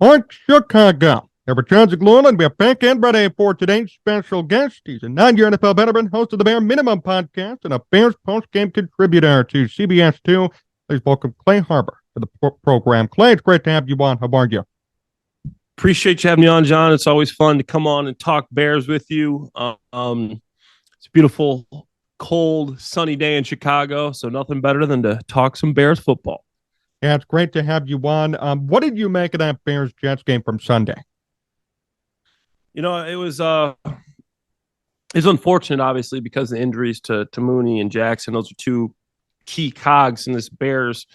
Point Chicago. Here with Jon Zaghloul, and we are back and ready for today's special guest. He's a 9-year NFL veteran, host of the Bear Minimum podcast, and a Bears post-game contributor to CBS 2. Please welcome Clay Harbor to the program. Clay, it's great to have you on. How are you? Appreciate you having me on, John. It's always fun to come on and talk Bears with you. It's a beautiful, cold, sunny day in Chicago, so nothing better than to talk some Bears football. Yeah, it's great to have you on. What did you make of that Bears-Jets game from Sunday? You know, it was unfortunate, obviously, because of the injuries to Mooney and Jackson. Those are two key cogs in this Bears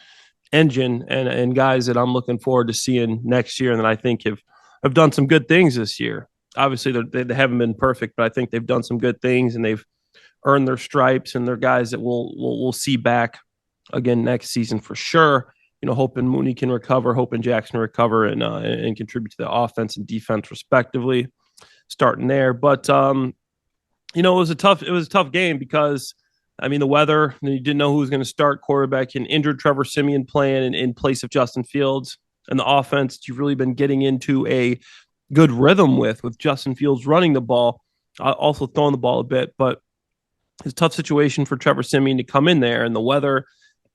engine and guys that I'm looking forward to seeing next year and that I think have done some good things this year. Obviously, they haven't been perfect, but I think they've done some good things and they've earned their stripes, and they're guys that we'll see back again next season for sure. You know, hoping Mooney can recover, hoping Jackson recover and contribute to the offense and defense respectively. Starting there, but you know, it was a tough game because I mean the weather. You didn't know who was going to start quarterback, and injured Trevor Siemian playing in place of Justin Fields, and the offense that you've really been getting into a good rhythm with Justin Fields running the ball, also throwing the ball a bit, but it's a tough situation for Trevor Siemian to come in there and the weather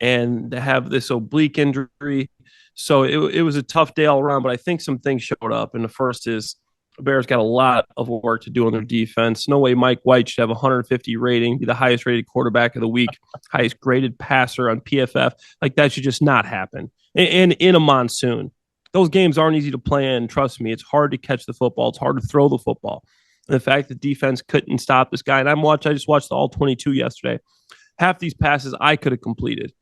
and to have this oblique injury. So it was a tough day all around, but I think some things showed up, and the first is the Bears got a lot of work to do on their defense. No way Mike White should have 150 rating, be the highest rated quarterback of the week, highest graded passer on PFF. Like, that should just not happen. And in a monsoon, those games aren't easy to play in. Trust me, it's hard to catch the football. It's hard to throw the football. And the fact that defense couldn't stop this guy, and I just watched the all 22 yesterday. Half these passes I could have completed.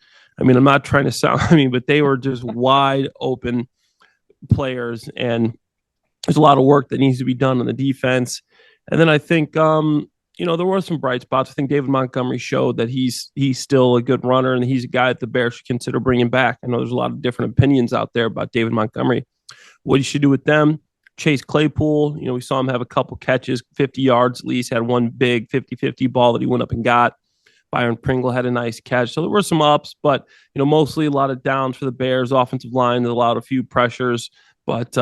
I mean, I'm not trying to sound, but they were just wide open players, and there's a lot of work that needs to be done on the defense. And then I think, you know, there were some bright spots. I think David Montgomery showed that he's still a good runner, and he's a guy that the Bears should consider bringing back. I know there's a lot of different opinions out there about David Montgomery, what he should do with them. Chase Claypool, you know, we saw him have a couple catches, 50 yards at least, had one big 50-50 ball that he went up and got. Byron Pringle had a nice catch. So there were some ups, but, you know, mostly a lot of downs for the Bears. Offensive line that allowed a few pressures, but,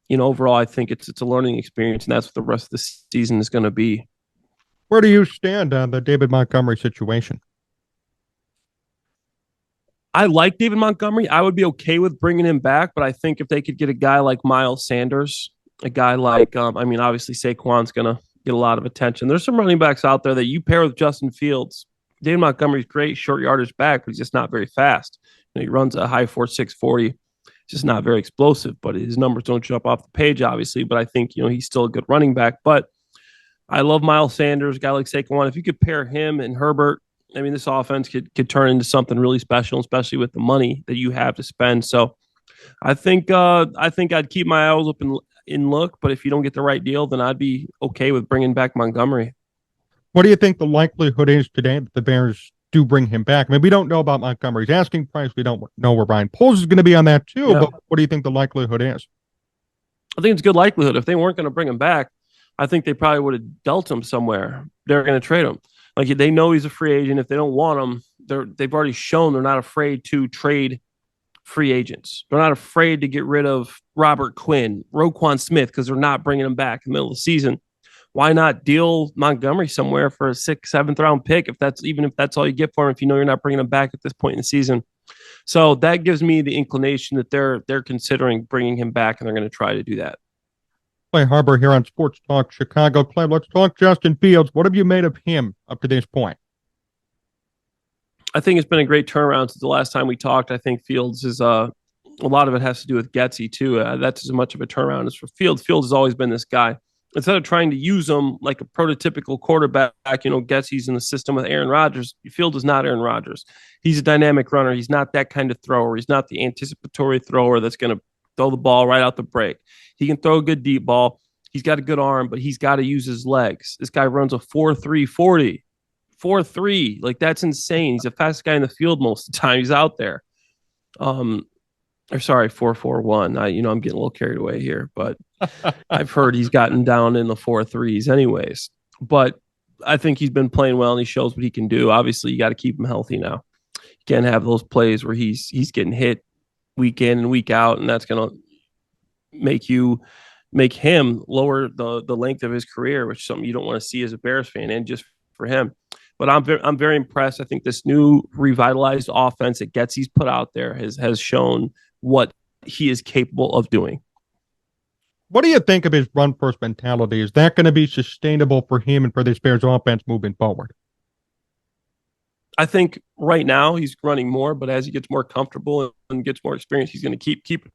you know, overall, I think it's a learning experience, and that's what the rest of the season is going to be. Where do you stand on the David Montgomery situation? I like David Montgomery. I would be okay with bringing him back, but I think if they could get a guy like Miles Sanders, a guy like, obviously Saquon's going to get a lot of attention. There's some running backs out there that you pair with Justin Fields. David Montgomery's great, short yardage back, but he's just not very fast. You know, he runs a high 4.6 40. Just not very explosive, but his numbers don't jump off the page, obviously. But I think, you know, he's still a good running back. But I love Miles Sanders, a guy like Saquon. If you could pair him and Herbert, I mean, this offense could turn into something really special, especially with the money that you have to spend. So I think I'd keep my eyes open and look. But if you don't get the right deal, then I'd be okay with bringing back Montgomery. What do you think the likelihood is today that the Bears do bring him back? I mean, we don't know about Montgomery's asking price. We don't know where Ryan Poles is going to be on that too. Yeah. But what do you think the likelihood is? I think it's a good likelihood. If they weren't going to bring him back, I think they probably would have dealt him somewhere. They're going to trade him. Like, they know he's a free agent. If they don't want him, they've already shown they're not afraid to trade free agents. They're not afraid to get rid of Robert Quinn, Roquan Smith, because they're not bringing him back in the middle of the season. Why not deal Montgomery somewhere for a 6th, 7th round pick if that's all you get for him, if you know you're not bringing him back at this point in the season? So that gives me the inclination that they're considering bringing him back, and they're going to try to do that. Clay Harbor here on Sports Talk Chicago. Clay, let's talk Justin Fields. What have you made of him up to this point? I think it's been a great turnaround since the last time we talked. I think Fields is a lot of it has to do with Getsy too. That's as much of a turnaround as for Fields. Fields has always been this guy. Instead of trying to use him like a prototypical quarterback, you know, Getsy's in the system with Aaron Rodgers. Fields is not Aaron Rodgers. He's a dynamic runner. He's not that kind of thrower. He's not the anticipatory thrower that's going to throw the ball right out the break. He can throw a good deep ball. He's got a good arm, but he's got to use his legs. This guy runs a 4.3 40. 4.3. Like, that's insane. He's the fastest guy in the field most of the time. He's out there. Or sorry, 4.41. I'm getting a little carried away here, but I've heard he's gotten down in the 4.3s anyways. But I think he's been playing well, and he shows what he can do. Obviously, you got to keep him healthy now. You can't have those plays where he's getting hit week in and week out, and that's going to make him lower the length of his career, which is something you don't want to see as a Bears fan, and just for him. But I'm very impressed. I think this new revitalized offense that Getsy's put out there has shown what he is capable of doing. What do you think of his run first mentality? Is that going to be sustainable for him and for this Bears offense moving forward? I think right now he's running more, but as he gets more comfortable and gets more experience, he's going to keep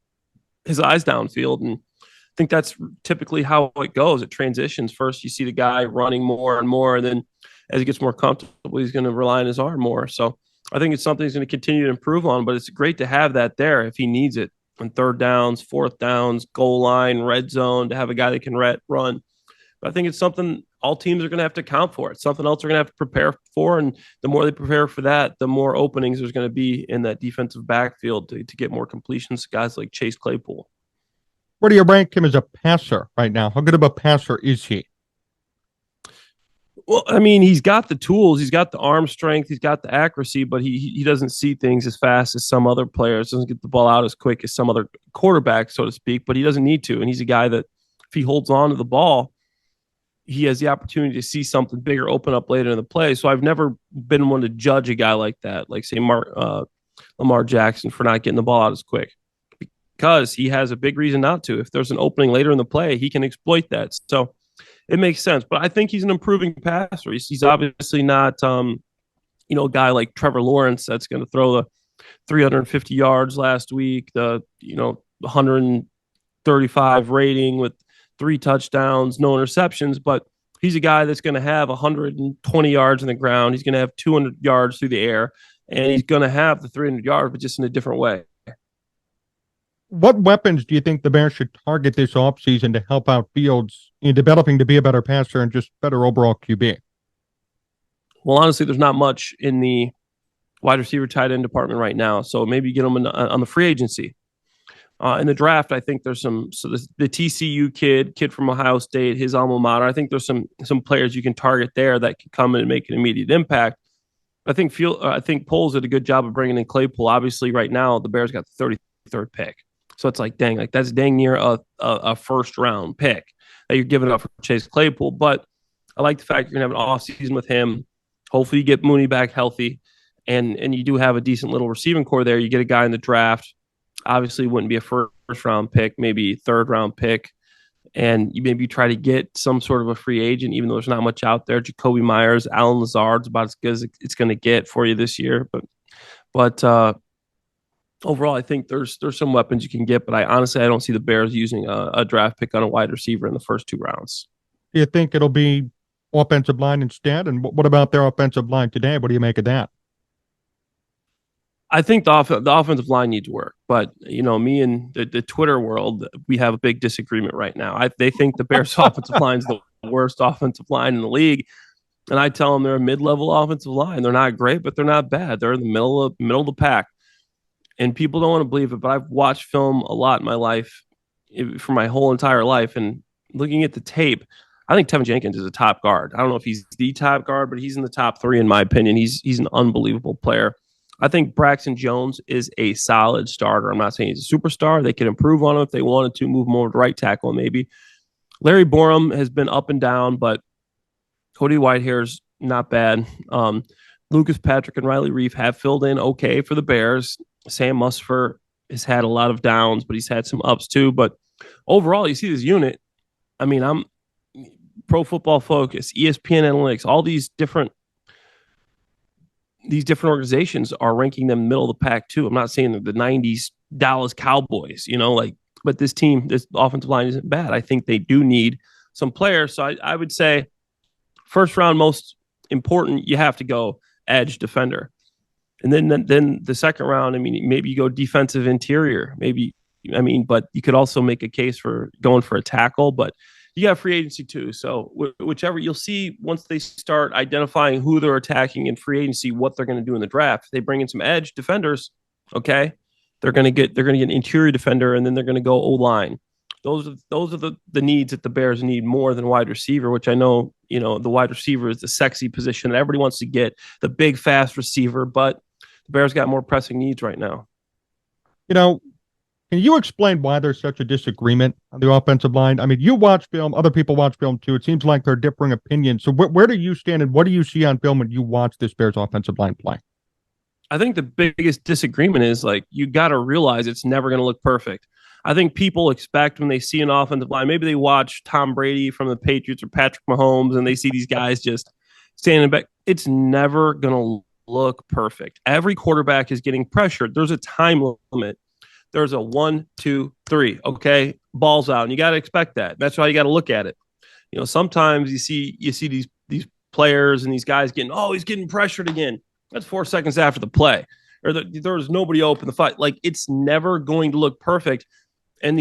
his eyes downfield. And I think that's typically how it goes. It transitions. First, you see the guy running more and more, and then as he gets more comfortable, he's going to rely on his arm more. So I think it's something he's going to continue to improve on, but it's great to have that there if he needs it on third downs, fourth downs, goal line, red zone, to have a guy that can run. But I think it's something all teams are going to have to account for. It's something else they're going to have to prepare for. And the more they prepare for that, the more openings there's going to be in that defensive backfield to get more completions to guys like Chase Claypool. Where do you rank him as a passer right now? How good of a passer is he? Well, I mean, he's got the tools, he's got the arm strength, he's got the accuracy, but he doesn't see things as fast as some other players, doesn't get the ball out as quick as some other quarterbacks, so to speak, but he doesn't need to. And he's a guy that if he holds on to the ball, he has the opportunity to see something bigger open up later in the play. So I've never been one to judge a guy like that, like say Lamar Jackson, for not getting the ball out as quick, because he has a big reason not to. If there's an opening later in the play, he can exploit that. So it makes sense. But I think he's an improving passer. He's obviously not, a guy like Trevor Lawrence that's going to throw the 350 yards last week, the 135 rating with 3 touchdowns, no interceptions. But he's a guy that's going to have 120 yards in the ground. He's going to have 200 yards through the air, and he's going to have the 300 yards, but just in a different way. What weapons do you think the Bears should target this offseason to help out Fields in developing to be a better passer and just better overall QB? Well, honestly, there's not much in the wide receiver tight end department right now. So maybe get them on the free agency. In the draft, I think there's some. So the TCU kid from Ohio State, his alma mater. I think there's some players you can target there that can come in and make an immediate impact. I think Poles did a good job of bringing in Claypool. Obviously, right now the Bears got the 33rd pick. So it's like, that's dang near a first round pick that you're giving up for Chase Claypool. But I like the fact you're going to have an off season with him. Hopefully you get Mooney back healthy, and you do have a decent little receiving core there. You get a guy in the draft. Obviously, it wouldn't be a first round pick, maybe third round pick. And you maybe try to get some sort of a free agent, even though there's not much out there. Jacoby Myers, Alan Lazard's about as good as it's going to get for you this year. But overall, I think there's some weapons you can get, but I don't see the Bears using a draft pick on a wide receiver in the first 2 rounds. Do you think it'll be offensive line instead? And what about their offensive line today? What do you make of that? I think the offensive line needs work, but me and the Twitter world, we have a big disagreement right now. They think the Bears offensive line is the worst offensive line in the league, and I tell them they're a mid-level offensive line. They're not great, but they're not bad. They're in the middle of the pack. And people don't want to believe it, but I've watched film a lot in my life, for my whole entire life. And looking at the tape, I think Tevin Jenkins is a top guard. I don't know if he's the top guard, but he's in the top 3 in my opinion. He's an unbelievable player. I think Braxton Jones is a solid starter. I'm not saying he's a superstar. They could improve on him if they wanted to, move him over to right tackle maybe. Larry Borum has been up and down, but Cody Whitehair's not bad. Lucas Patrick and Riley Reif have filled in okay for the Bears. Sam Musfer has had a lot of downs, but he's had some ups too. But overall, you see this unit. I mean, I'm Pro Football Focus, ESPN Analytics, all these different organizations are ranking them middle of the pack too. I'm not saying that the 90s Dallas Cowboys, but this offensive line isn't bad. I think they do need some players. So I would say first round, most important, you have to go edge defender. And then the second round, I mean, maybe you go defensive interior, but you could also make a case for going for a tackle, but you got free agency too. So whichever, you'll see once they start identifying who they're attacking in free agency, what they're going to do in the draft. If they bring in some edge defenders, okay, they're going to get an interior defender, and then they're going to go O-line. Those are the needs that the Bears need more than wide receiver, which I know, the wide receiver is the sexy position that everybody wants to get, the big, fast receiver, but the Bears got more pressing needs right now. Can you explain why there's such a disagreement on the offensive line? I mean, you watch film, other people watch film too. It seems like there are differing opinions. So where do you stand, and what do you see on film when you watch this Bears offensive line play? I think the biggest disagreement is like you got to realize it's never going to look perfect. I think people expect when they see an offensive line, maybe they watch Tom Brady from the Patriots or Patrick Mahomes and they see these guys just standing back. It's never going to look perfect. Every quarterback is getting pressured. There's a time limit. There's a 1, 2, 3. Okay, ball's out, and you got to expect that. That's why you got to look at it. You know, sometimes you see these players and these guys he's getting pressured again. That's 4 seconds after the play, or there was nobody open the fight. Like it's never going to look perfect, and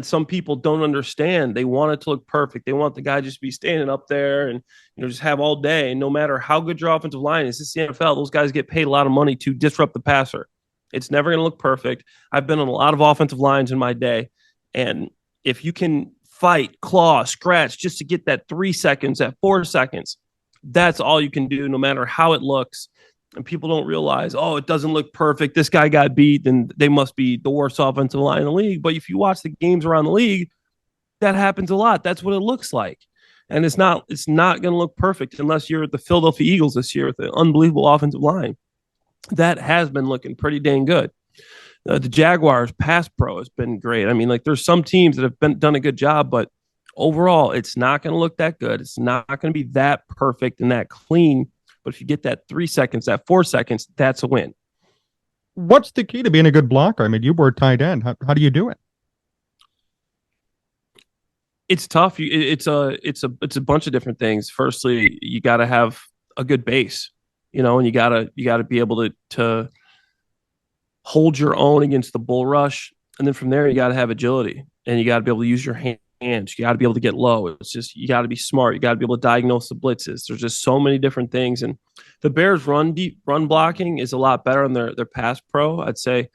some people don't understand. They want it to look perfect. They want the guy just to be standing up there and just have all day. And no matter how good your offensive line is, it's the NFL. Those guys get paid a lot of money to disrupt the passer. It's never going to look perfect. I've been on a lot of offensive lines in my day. And if you can fight, claw, scratch just to get that 3 seconds, that 4 seconds, that's all you can do no matter how it looks. And people don't realize, it doesn't look perfect. This guy got beat, and they must be the worst offensive line in the league. But if you watch the games around the league, that happens a lot. That's what it looks like. And it's not going to look perfect unless you're the Philadelphia Eagles this year with an unbelievable offensive line. That has been looking pretty dang good. The Jaguars pass pro has been great. I mean, like there's some teams that have done a good job, but overall, it's not going to look that good. It's not going to be that perfect and that clean. But if you get that 3 seconds, that 4 seconds, that's a win. What's the key to being a good blocker? I mean, you were a tight end. How do you do it? It's tough. It's a bunch of different things. Firstly, you got to have a good base. And you gotta be able to hold your own against the bull rush, and then from there you gotta have agility, and you gotta be able to use your hands. You gotta be able to get low. It's just you gotta be smart. You gotta be able to diagnose the blitzes. There's just so many different things, and the Bears' run blocking is a lot better on their pass pro. I'd say,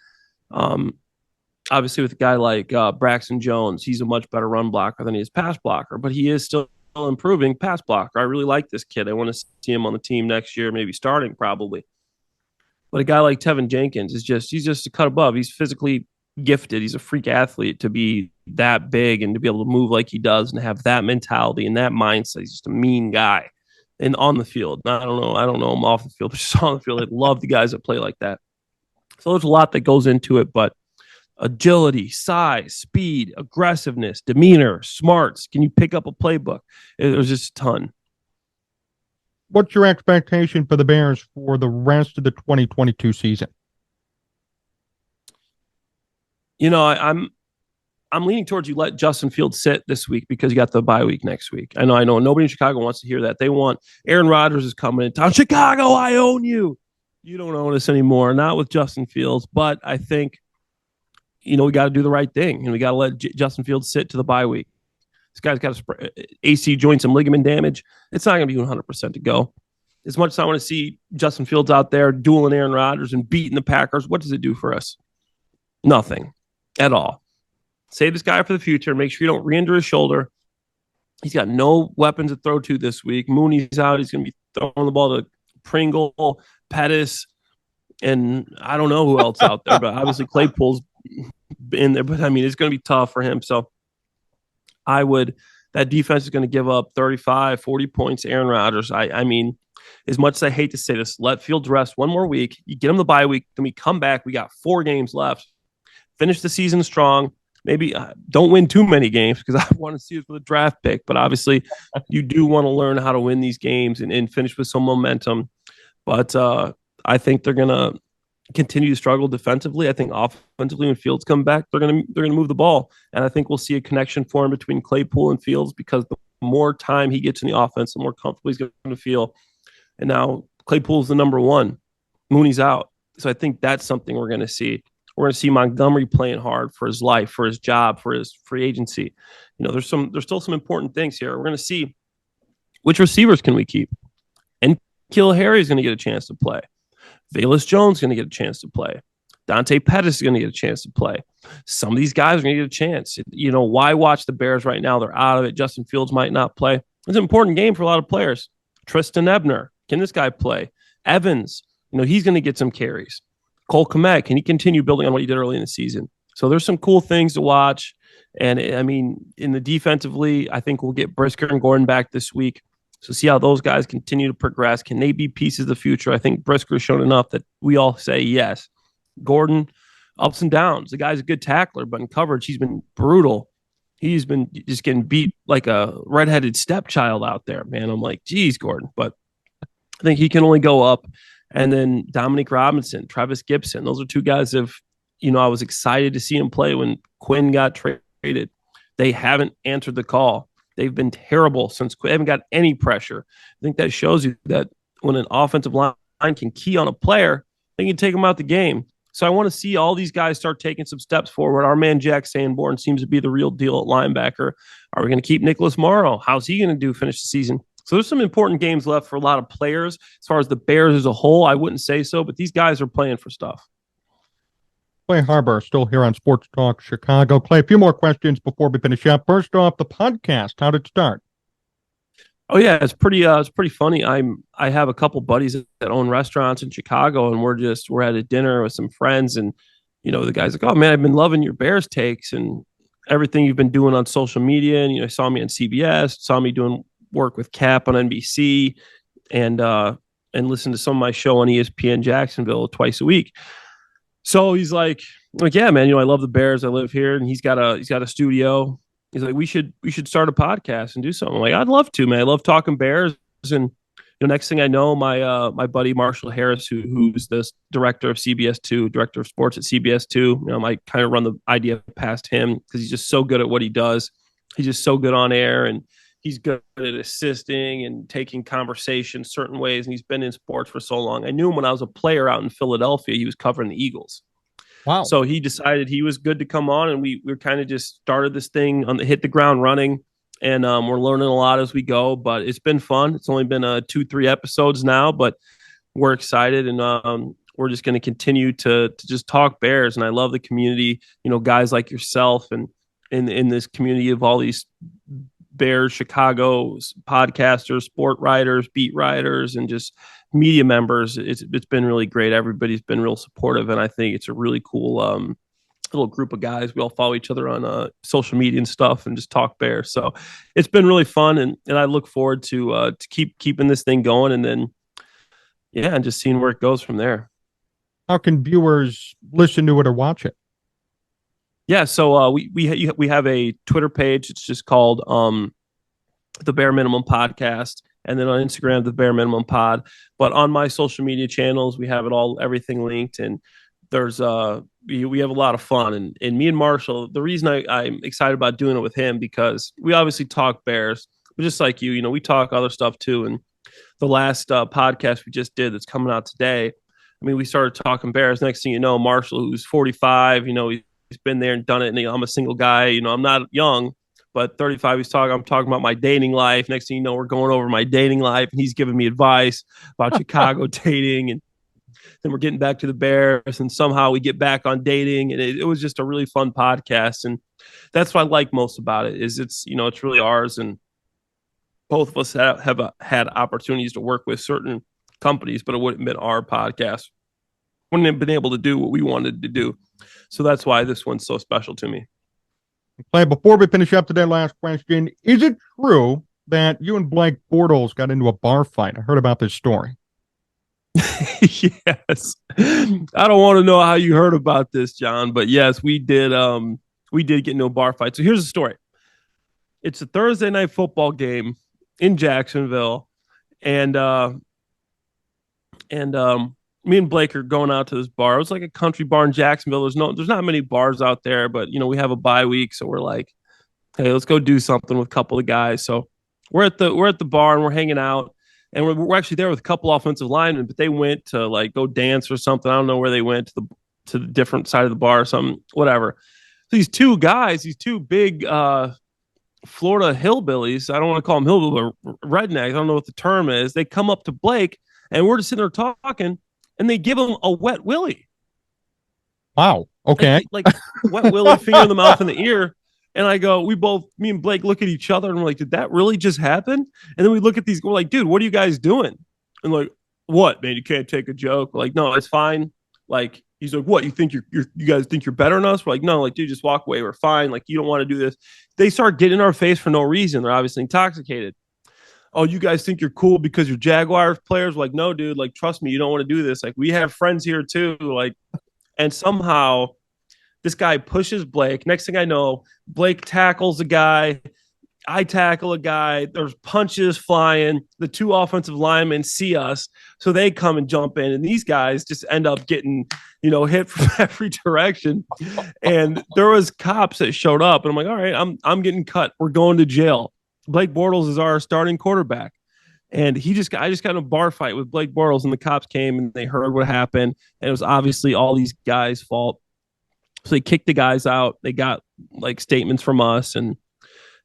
obviously with a guy like Braxton Jones, he's a much better run blocker than he is pass blocker, but he is still improving pass blocker. I really like this kid. I want to see him on the team next year, maybe starting probably. But a guy like Tevin Jenkins he's just a cut above. He's physically gifted. He's a freak athlete to be that big and to be able to move like he does and have that mentality and that mindset. He's just a mean guy. And on the field, I don't know him off the field, but just on the field. I love the guys that play like that. So there's a lot that goes into it, but agility, size, speed, aggressiveness, demeanor, smarts. Can you pick up a playbook? There's just a ton. What's your expectation for the Bears for the rest of the 2022 season? I'm leaning towards you let Justin Fields sit this week because you got the bye week next week. I know. Nobody in Chicago wants to hear that. They want Aaron Rodgers is coming in town. Chicago, I own you. You don't own us anymore. Not with Justin Fields. But I think we got to do the right thing, and we got to let Justin Fields sit to the bye week. This guy's got AC joint, some ligament damage. It's not going to be 100% to go. As much as I want to see Justin Fields out there dueling Aaron Rodgers and beating the Packers, what does it do for us? Nothing at all. Save this guy for the future. Make sure you don't re-injure his shoulder. He's got no weapons to throw to this week. Mooney's out. He's going to be throwing the ball to Pringle, Pettis, and I don't know who else out there, but obviously Claypool's in there. But, I mean, it's going to be tough for him. So that defense is going to give up 35, 40 points to Aaron Rodgers. I mean, as much as I hate to say this, let Fields rest one more week. You get him the bye week. Then we come back. We got 4 games left. Finish the season strong. Maybe don't win too many games because I want to see us with a draft pick. But obviously, you do want to learn how to win these games and finish with some momentum. But I think they're going to continue to struggle defensively. I think offensively, when Fields come back, they're going to move the ball. And I think we'll see a connection form between Claypool and Fields because the more time he gets in the offense, the more comfortable he's going to feel. And now Claypool's the number one. Mooney's out. So I think that's something we're going to see. We're going to see Montgomery playing hard for his life, for his job, for his free agency. There's still some important things here. We're going to see which receivers can we keep. And N'Keal Harry is going to get a chance to play. Velus Jones is going to get a chance to play. Dante Pettis is going to get a chance to play. Some of these guys are going to get a chance. Why watch the Bears right now? They're out of it. Justin Fields might not play. It's an important game for a lot of players. Tristan Ebner, can this guy play? Evans, he's going to get some carries. Cole Kmet, can he continue building on what he did early in the season? So there's some cool things to watch. And I mean, in the defensively, I think we'll get Brisker and Gordon back this week. So see how those guys continue to progress. Can they be pieces of the future? I think Brisker's shown enough that we all say yes. Gordon, ups and downs. The guy's a good tackler, but in coverage, he's been brutal. He's been just getting beat like a redheaded stepchild out there, man. I'm like, geez, Gordon. But I think he can only go up. And then Dominic Robinson, Travis Gibson, those are two guys that I was excited to see him play when Quinn got traded. They haven't answered the call. They've been terrible since Quinn. They haven't got any pressure. I think that shows you that when an offensive line can key on a player, they can take them out the game. So I want to see all these guys start taking some steps forward. Our man Jack Sanborn seems to be the real deal at linebacker. Are we going to keep Nicholas Morrow? How's he going to do finish the season? So there's some important games left for a lot of players. As far as the Bears as a whole, I wouldn't say so, but these guys are playing for stuff. Clay Harbor still here on Sports Talk Chicago. Clay, a few more questions before we finish up. First off, the podcast. How did it start? Oh yeah, it's pretty funny. I have a couple buddies that own restaurants in Chicago, and we're at a dinner with some friends, and the guy's like, "Oh man, I've been loving your Bears takes and everything you've been doing on social media." And saw me on CBS, saw me doing work with Cap on NBC, and listened to some of my show on ESPN Jacksonville twice a week. So he's like, yeah, man, I love the Bears. I live here, and he's got a studio. He's like, we should start a podcast and do something. I'm like, I'd love to, man. I love talking Bears. And next thing I know, my buddy Marshall Harris, who's the director of CBS2, director of sports at CBS2, I might kind of run the idea past him because he's just so good at what he does. He's just so good on air, and he's good at assisting and taking conversation certain ways. And he's been in sports for so long. I knew him when I was a player out in Philadelphia. He was covering the Eagles. Wow. So he decided he was good to come on, and we kind of just started this thing hit the ground running, and we're learning a lot as we go, but it's been fun. It's only been 2-3 episodes now, but we're excited, and we're just going to continue to just talk Bears. And I love the community, guys like yourself and in this community of all these Bears, Chicago podcasters, sport writers, beat writers, and just media members. It's been really great. Everybody's been real supportive, and I think it's a really cool little group of guys. We all follow each other on social media and stuff, and just talk Bears. So it's been really fun, and I look forward to keeping this thing going, and then and just seeing where it goes from there. How can viewers listen to it or watch it? Yeah, so we have a Twitter page. It's just called the Bare Minimum Podcast, and then on Instagram, the Bare Minimum Pod. But on my social media channels, we have everything linked, and there's we have a lot of fun. And me and Marshall, the reason I'm excited about doing it with him, because we obviously talk Bears, but just like you, we talk other stuff too. And the last podcast we just did that's coming out today, I mean, we started talking Bears. Next thing you know, Marshall, who's 45, he's been there and done it, and I'm a single guy. I'm not young, but 35. I'm talking about my dating life. Next thing you know, we're going over my dating life, and he's giving me advice about Chicago dating, and then we're getting back to the Bears, and somehow we get back on dating, and it was just a really fun podcast, and that's what I like most about it. Is it's really ours, and both of us have had opportunities to work with certain companies, but it wouldn't have been our podcast. Wouldn't have been able to do what we wanted to do. So that's why this one's so special to me. Clay, before we finish up today, last question. Is it true that you and Blake Bortles got into a bar fight? I heard about this story. Yes. I don't want to know how you heard about this, John, but yes, we did get into a bar fight. So here's the story. It's a Thursday night football game in Jacksonville, and me and Blake are going out to this bar. It was like a country bar in Jacksonville. There's not many bars out there, but we have a bye week, so we're like, hey, let's go do something with a couple of guys. So we're at the bar, and we're hanging out, and we're actually there with a couple offensive linemen, but they went to like go dance or something. I don't know where they went, to the different side of the bar or something, whatever. So these two guys, these two big Florida hillbillies, I don't want to call them hillbillies, but rednecks, I don't know what the term is. They come up to Blake, and we're just sitting there talking, and they give him a wet willy. Wow. Okay. Like wet willy, finger in the mouth and the ear. And I go, me and Blake look at each other, and we're like, did that really just happen? And then we look at these, we're like, dude, what are you guys doing? And like, what, man, you can't take a joke. We're like, no, it's fine. Like, He's like, what? You think you guys think you're better than us? We're like, no, like, dude, just walk away. We're fine. Like, you don't want to do this. They start getting in our face for no reason. They're obviously intoxicated. Oh, you guys think you're cool because you're Jaguars players? We're like, no, dude, like, trust me, you don't want to do this. Like, we have friends here too. Like, and somehow this guy pushes Blake. Next thing I know, Blake tackles a guy. I tackle a guy. There's punches flying. The two offensive linemen see us, so they come and jump in, and these guys just end up getting, hit from every direction. And there was cops that showed up, and I'm like, all right, I'm getting cut. We're going to jail. Blake Bortles is our starting quarterback, and I just got in a bar fight with Blake Bortles, and the cops came and they heard what happened, and it was obviously all these guys' fault. So they kicked the guys out. They got like statements from us, and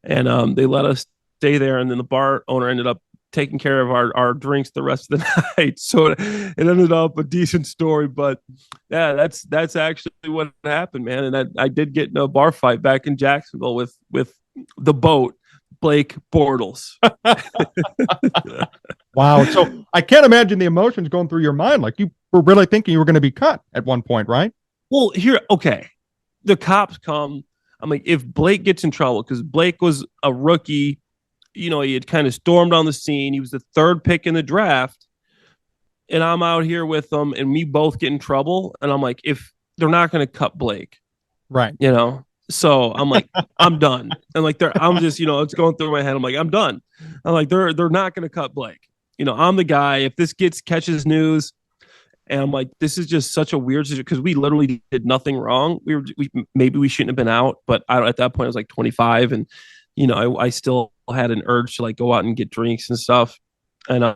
they let us stay there. And then the bar owner ended up taking care of our drinks the rest of the night. So it ended up a decent story. But yeah, that's actually what happened, man. And I did get in a bar fight back in Jacksonville with the boat, Blake Bortles. Wow. So I can't imagine the emotions going through your mind. Like, you were really thinking you were going to be cut at one point, right? Well, okay. The cops come. I'm like, if Blake gets in trouble, because Blake was a rookie, he had kind of stormed on the scene. He was the third pick in the draft. And I'm out here with them, and we both get in trouble. And I'm like, if they're not going to cut Blake. Right. So I'm like, I'm done. And like, I'm just, it's going through my head. I'm like, I'm done. I'm like, they're not going to cut Blake. I'm the guy. If this catches news, and I'm like, this is just such a weird situation because we literally did nothing wrong. Maybe we shouldn't have been out, but at that point I was like 25, and I still had an urge to like go out and get drinks and stuff. And I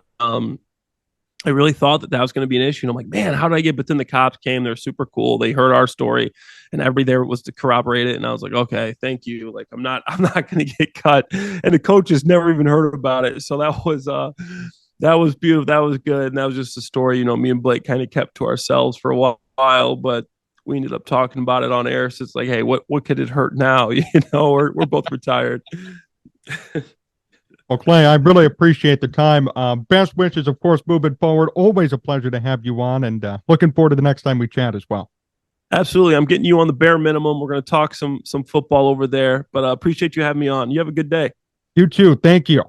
really thought that was going to be an issue. And I'm like, man, how did I get? But then the cops came. They're super cool. They heard our story, and everybody there was to corroborate it. And I was like, okay, thank you. Like, I'm not going to get cut. And the coaches never even heard about it. So that was beautiful. That was good. And that was just a story, me and Blake kind of kept to ourselves for a while, but we ended up talking about it on air. So it's like, hey, what could it hurt now? We're both retired. Well, Clay, I really appreciate the time. Best wishes, of course, moving forward. Always a pleasure to have you on, and looking forward to the next time we chat as well. Absolutely. I'm getting you on the bare minimum. We're going to talk some football over there, but I appreciate you having me on. You have a good day. You too. Thank you.